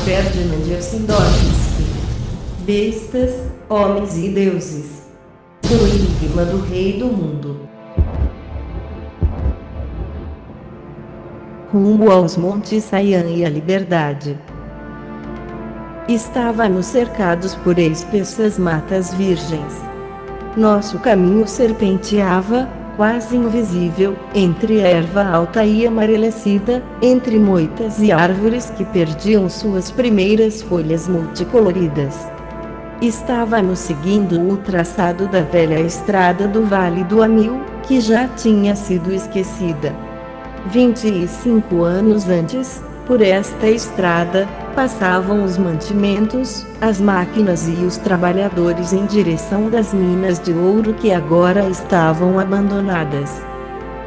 Ferdinand Ossendowski. Bestas, homens e deuses. O enigma do rei do mundo. Rumo aos montes Saiyan e à liberdade. Estávamos cercados por espessas matas virgens. Nosso caminho serpenteava, quase invisível, entre erva alta e amarelecida, entre moitas e árvores que perdiam suas primeiras folhas multicoloridas. Estávamos seguindo o traçado da velha estrada do Vale do Amil, que já tinha sido esquecida. 25 anos antes, por esta estrada, passavam os mantimentos, as máquinas e os trabalhadores em direção das minas de ouro que agora estavam abandonadas.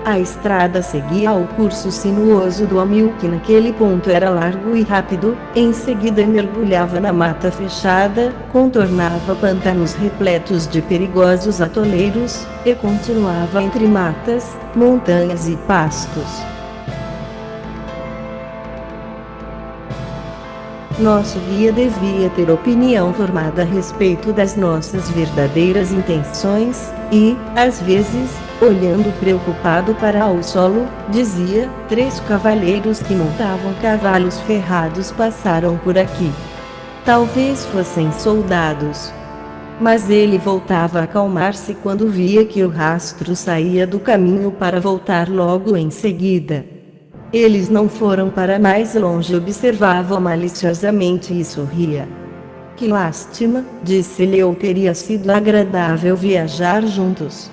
A estrada seguia ao curso sinuoso do Amil, que naquele ponto era largo e rápido, em seguida mergulhava na mata fechada, contornava pantanos repletos de perigosos atoleiros, e continuava entre matas, montanhas e pastos. Nosso guia devia ter opinião formada a respeito das nossas verdadeiras intenções, e, às vezes, olhando preocupado para o solo, dizia: 3 cavaleiros que montavam cavalos ferrados passaram por aqui. Talvez fossem soldados. Mas ele voltava a acalmar-se quando via que o rastro saía do caminho para voltar logo em seguida. Eles não foram para mais longe, observava maliciosamente e sorria. Que lástima, disse-lhe, ou teria sido agradável viajar juntos.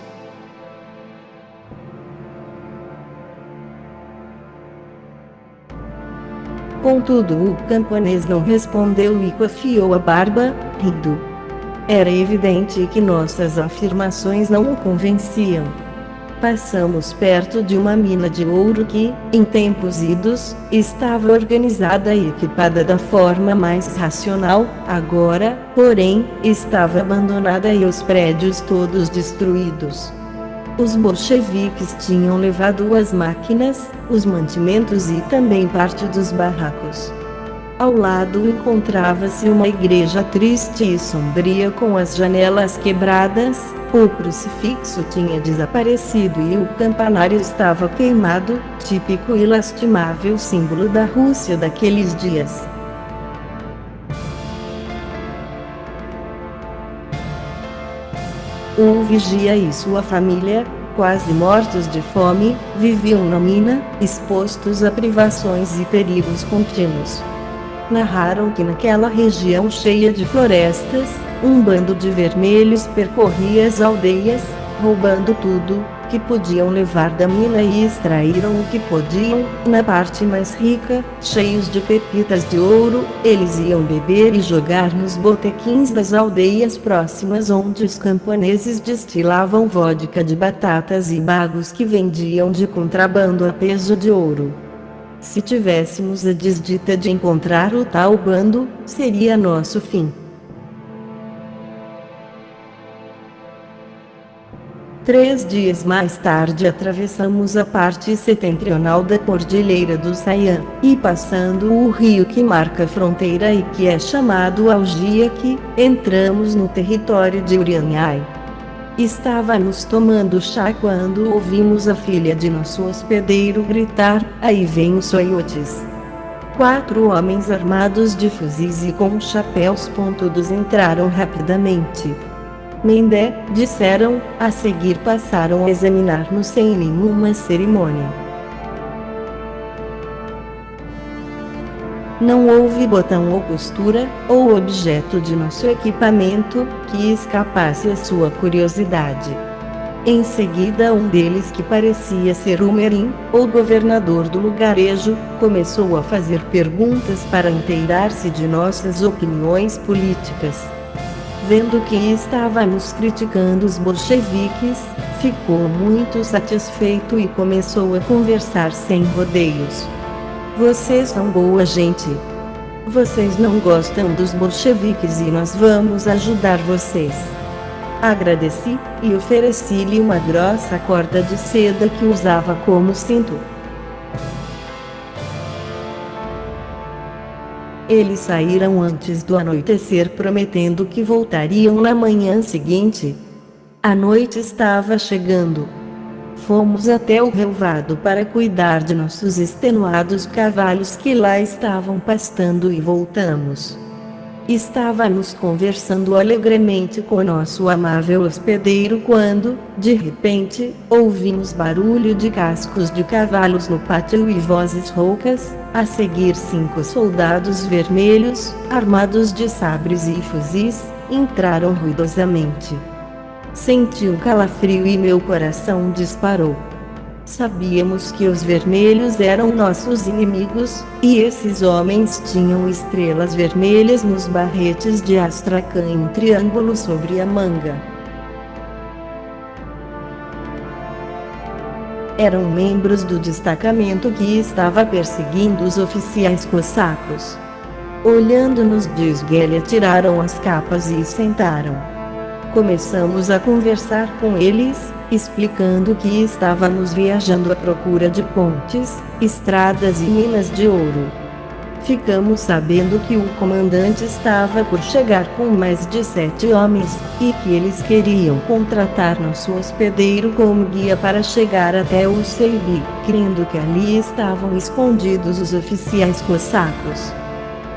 Contudo, o camponês não respondeu e coafiou a barba, rindo. Era evidente que nossas afirmações não o convenciam. Passamos perto de uma mina de ouro que, em tempos idos, estava organizada e equipada da forma mais racional, agora, porém, estava abandonada e os prédios todos destruídos. Os bolcheviques tinham levado as máquinas, os mantimentos e também parte dos barracos. Ao lado encontrava-se uma igreja triste e sombria com as janelas quebradas, o crucifixo tinha desaparecido e o campanário estava queimado, típico e lastimável símbolo da Rússia daqueles dias. O vigia e sua família, quase mortos de fome, viviam na mina, expostos a privações e perigos contínuos. Narraram que naquela região cheia de florestas, um bando de vermelhos percorria as aldeias, roubando tudo que podiam levar da mina e extraíram o que podiam. Na parte mais rica, cheios de pepitas de ouro, eles iam beber e jogar nos botequins das aldeias próximas, onde os camponeses destilavam vodka de batatas e bagos que vendiam de contrabando a peso de ouro. Se tivéssemos a desdita de encontrar o tal bando, seria nosso fim. 3 dias mais tarde atravessamos a parte setentrional da Cordilheira do Saiyan, e passando o rio que marca a fronteira e que é chamado Algiak, entramos no território de Urianhai. Estávamos tomando chá quando ouvimos a filha de nosso hospedeiro gritar: "Aí vem os coiotes!" 4 homens armados de fuzis e com chapéus pontudos entraram rapidamente. Mendé, disseram, a seguir passaram a examinar-nos sem nenhuma cerimônia. Não houve botão ou costura, ou objeto de nosso equipamento, que escapasse à sua curiosidade. Em seguida, um deles, que parecia ser o Merim, o governador do lugarejo, começou a fazer perguntas para inteirar-se de nossas opiniões políticas. Vendo que estávamos criticando os bolcheviques, ficou muito satisfeito e começou a conversar sem rodeios. Vocês são boa gente. Vocês não gostam dos bolcheviques e nós vamos ajudar vocês. Agradeci, e ofereci-lhe uma grossa corda de seda que usava como cinto. Eles saíram antes do anoitecer, prometendo que voltariam na manhã seguinte. A noite estava chegando. Fomos até o relvado para cuidar de nossos extenuados cavalos que lá estavam pastando e voltamos. Estávamos conversando alegremente com nosso amável hospedeiro quando, de repente, ouvimos barulho de cascos de cavalos no pátio e vozes roucas. A seguir 5 soldados vermelhos, armados de sabres e fuzis, entraram ruidosamente. Senti um calafrio e meu coração disparou. Sabíamos que os vermelhos eram nossos inimigos, e esses homens tinham estrelas vermelhas nos barretes de astracan e um triângulo sobre a manga. Eram membros do destacamento que estava perseguindo os oficiais cossacos. Olhando-nos de esguelha, tiraram as capas e sentaram. Começamos a conversar com eles, explicando que estávamos viajando à procura de pontes, estradas e minas de ouro. Ficamos sabendo que o comandante estava por chegar com mais de 7 homens, e que eles queriam contratar nosso hospedeiro como guia para chegar até o Seibi, crendo que ali estavam escondidos os oficiais cossacos.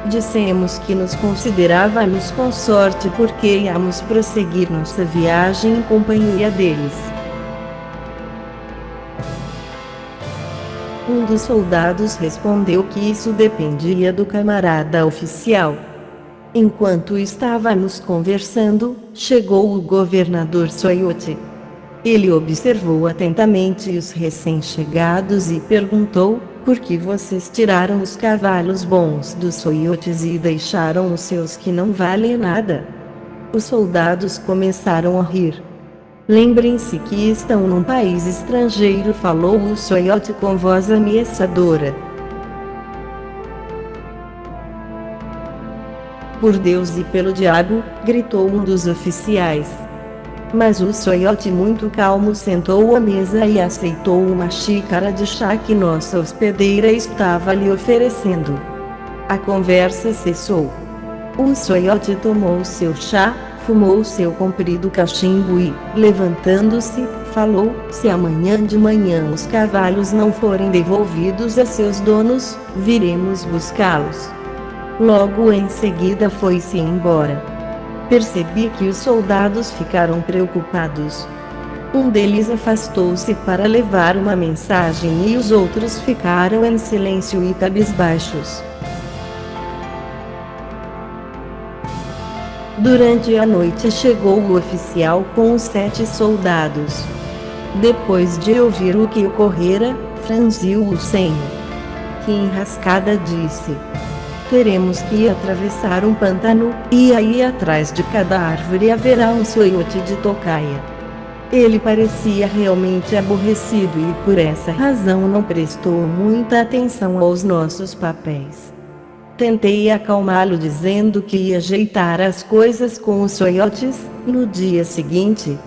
Dissemos que nos considerávamos com sorte porque íamos prosseguir nossa viagem em companhia deles. Um dos soldados respondeu que isso dependia do camarada oficial. Enquanto estávamos conversando, chegou o governador Soyote. Ele observou atentamente os recém-chegados e perguntou: por que vocês tiraram os cavalos bons dos Soyotes e deixaram os seus que não valem nada? Os soldados começaram a rir. Lembrem-se que estão num país estrangeiro, falou o Soyote com voz ameaçadora. Por Deus e pelo diabo, gritou um dos oficiais. Mas o Soyote, muito calmo, sentou à mesa e aceitou uma xícara de chá que nossa hospedeira estava lhe oferecendo. A conversa cessou. O Soyote tomou seu chá, fumou seu comprido cachimbo e, levantando-se, falou: se amanhã de manhã os cavalos não forem devolvidos a seus donos, viremos buscá-los. Logo em seguida foi-se embora. Percebi que os soldados ficaram preocupados. Um deles afastou-se para levar uma mensagem e os outros ficaram em silêncio e cabisbaixos. Durante a noite chegou o oficial com os 7 soldados. Depois de ouvir o que ocorrera, franziu o senho. Que enrascada, disse. Teremos que atravessar um pântano, e aí atrás de cada árvore haverá um Soyote de tocaia. Ele parecia realmente aborrecido e por essa razão não prestou muita atenção aos nossos papéis. Tentei acalmá-lo dizendo que ia ajeitar as coisas com os Soyotes. No dia seguinte,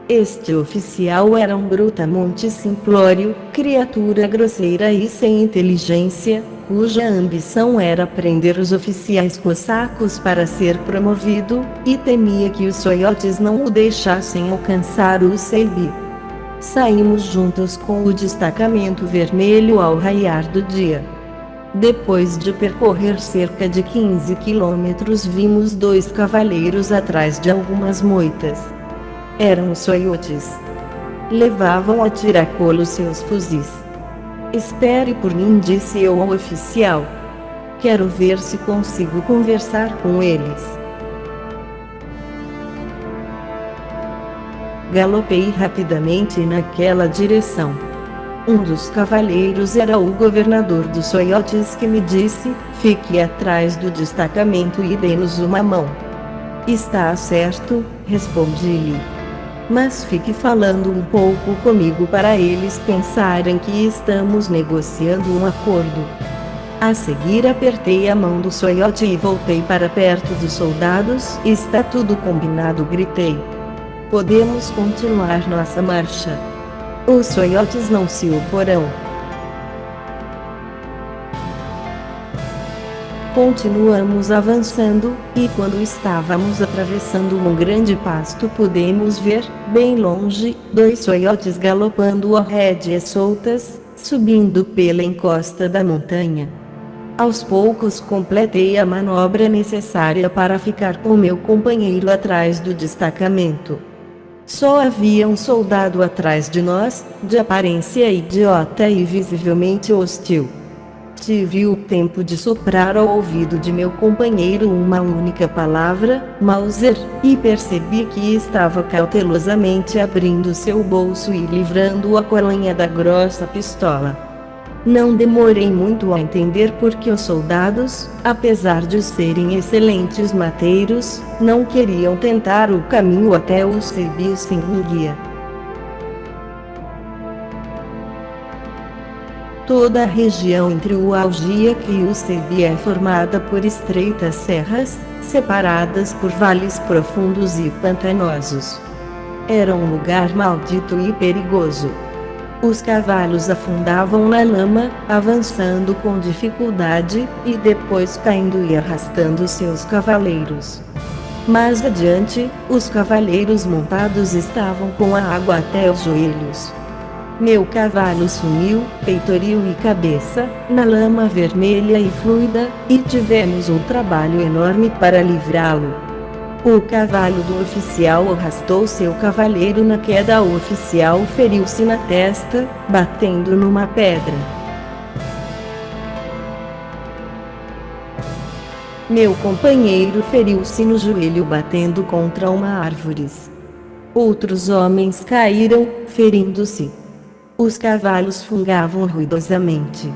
este oficial era um brutamonte simplório, criatura grosseira e sem inteligência, cuja ambição era prender os oficiais cossacos para ser promovido, e temia que os Soyotes não o deixassem alcançar o Seibi. Saímos juntos com o destacamento vermelho ao raiar do dia. Depois de percorrer cerca de 15 quilômetros, vimos 2 cavaleiros atrás de algumas moitas. Eram os Soyotes. Levavam a tiracolo seus fuzis. Espere por mim, disse eu ao oficial. Quero ver se consigo conversar com eles. Galopei rapidamente naquela direção. Um dos cavaleiros era o governador dos Soyotes, que me disse: fique atrás do destacamento e dê-nos uma mão. Está certo, respondi-lhe. Mas fique falando um pouco comigo para eles pensarem que estamos negociando um acordo. A seguir apertei a mão do Soyote e voltei para perto dos soldados. Está tudo combinado, gritei. Podemos continuar nossa marcha. Os Soyotes não se oporão. Continuamos avançando, e quando estávamos atravessando um grande pasto pudemos ver, bem longe, dois coiotes galopando a rédeas soltas, subindo pela encosta da montanha. Aos poucos completei a manobra necessária para ficar com meu companheiro atrás do destacamento. Só havia um soldado atrás de nós, de aparência idiota e visivelmente hostil. Tive o tempo de soprar ao ouvido de meu companheiro uma única palavra, Mauser, e percebi que estava cautelosamente abrindo seu bolso e livrando a coroinha da grossa pistola. Não demorei muito a entender por que os soldados, apesar de serem excelentes mateiros, não queriam tentar o caminho até o Sebi sem um guia. Toda a região entre o Algiak e o Sebi é formada por estreitas serras, separadas por vales profundos e pantanosos. Era um lugar maldito e perigoso. Os cavalos afundavam na lama, avançando com dificuldade, e depois caindo e arrastando seus cavaleiros. Mais adiante, os cavaleiros montados estavam com a água até os joelhos. Meu cavalo sumiu, peitoril e cabeça, na lama vermelha e fluida, e tivemos um trabalho enorme para livrá-lo. O cavalo do oficial arrastou seu cavaleiro na queda. O oficial feriu-se na testa, batendo numa pedra. Meu companheiro feriu-se no joelho batendo contra uma árvore. Outros homens caíram, ferindo-se. Os cavalos fungavam ruidosamente.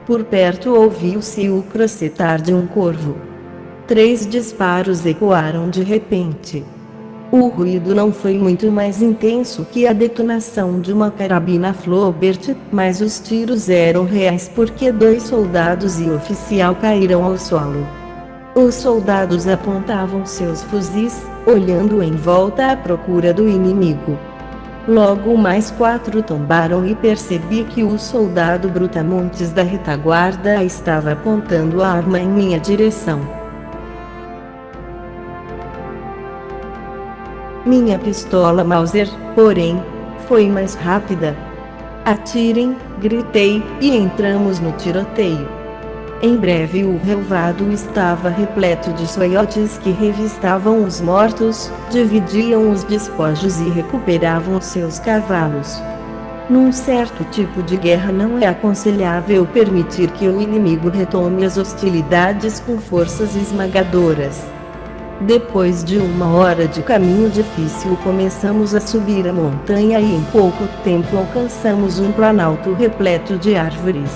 Por perto ouviu-se o crocetar de um corvo. 3 disparos ecoaram de repente. O ruído não foi muito mais intenso que a detonação de uma carabina Flaubert, mas os tiros eram reais porque 2 soldados e oficial caíram ao solo. Os soldados apontavam seus fuzis, olhando em volta à procura do inimigo. Logo mais 4 tombaram e percebi que o soldado Brutamontes da retaguarda estava apontando a arma em minha direção. Minha pistola Mauser, porém, foi mais rápida. Atirem, gritei, e entramos no tiroteio. Em breve o relvado estava repleto de coiotes que revistavam os mortos, dividiam os despojos e recuperavam seus cavalos. Num certo tipo de guerra não é aconselhável permitir que o inimigo retome as hostilidades com forças esmagadoras. Depois de 1 hora de caminho difícil começamos a subir a montanha e em pouco tempo alcançamos um planalto repleto de árvores.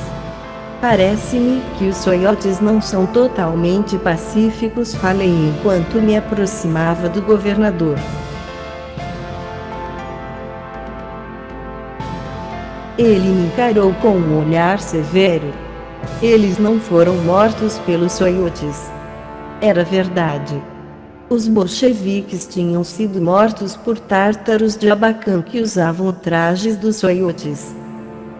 Parece-me que os coiotes não são totalmente pacíficos, falei enquanto me aproximava do governador. Ele me encarou com um olhar severo. Eles não foram mortos pelos coiotes. Era verdade. Os bolcheviques tinham sido mortos por tártaros de Abacan que usavam trajes dos coiotes.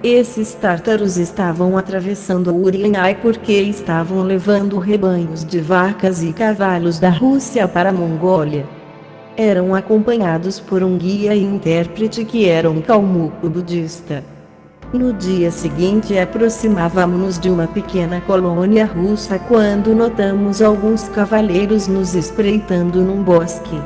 Esses tártaros estavam atravessando o Urianhai porque estavam levando rebanhos de vacas e cavalos da Rússia para a Mongólia. Eram acompanhados por um guia e intérprete que era um calmuco budista. No dia seguinte aproximávamos-nos de uma pequena colônia russa quando notamos alguns cavaleiros nos espreitando num bosque.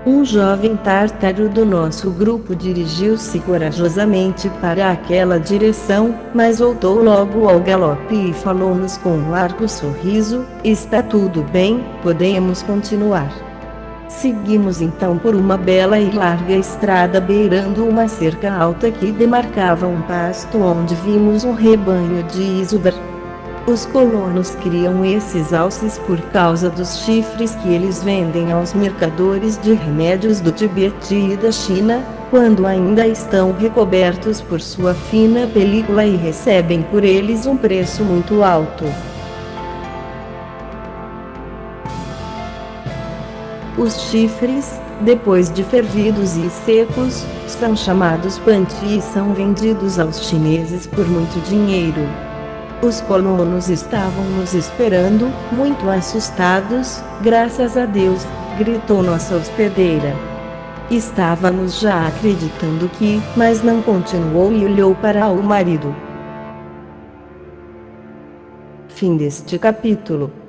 Um jovem tártaro do nosso grupo dirigiu-se corajosamente para aquela direção, mas voltou logo ao galope e falou-nos com um largo sorriso: "Está tudo bem, podemos continuar." Seguimos então por uma bela e larga estrada beirando uma cerca alta que demarcava um pasto onde vimos um rebanho de isobar. Os colonos criam esses alces por causa dos chifres que eles vendem aos mercadores de remédios do Tibete e da China, quando ainda estão recobertos por sua fina película e recebem por eles um preço muito alto. Os chifres, depois de fervidos e secos, são chamados panti e são vendidos aos chineses por muito dinheiro. Os colonos estavam nos esperando, muito assustados. Graças a Deus, gritou nossa hospedeira. Estávamos já acreditando que, mas não continuou e olhou para o marido. Fim deste capítulo.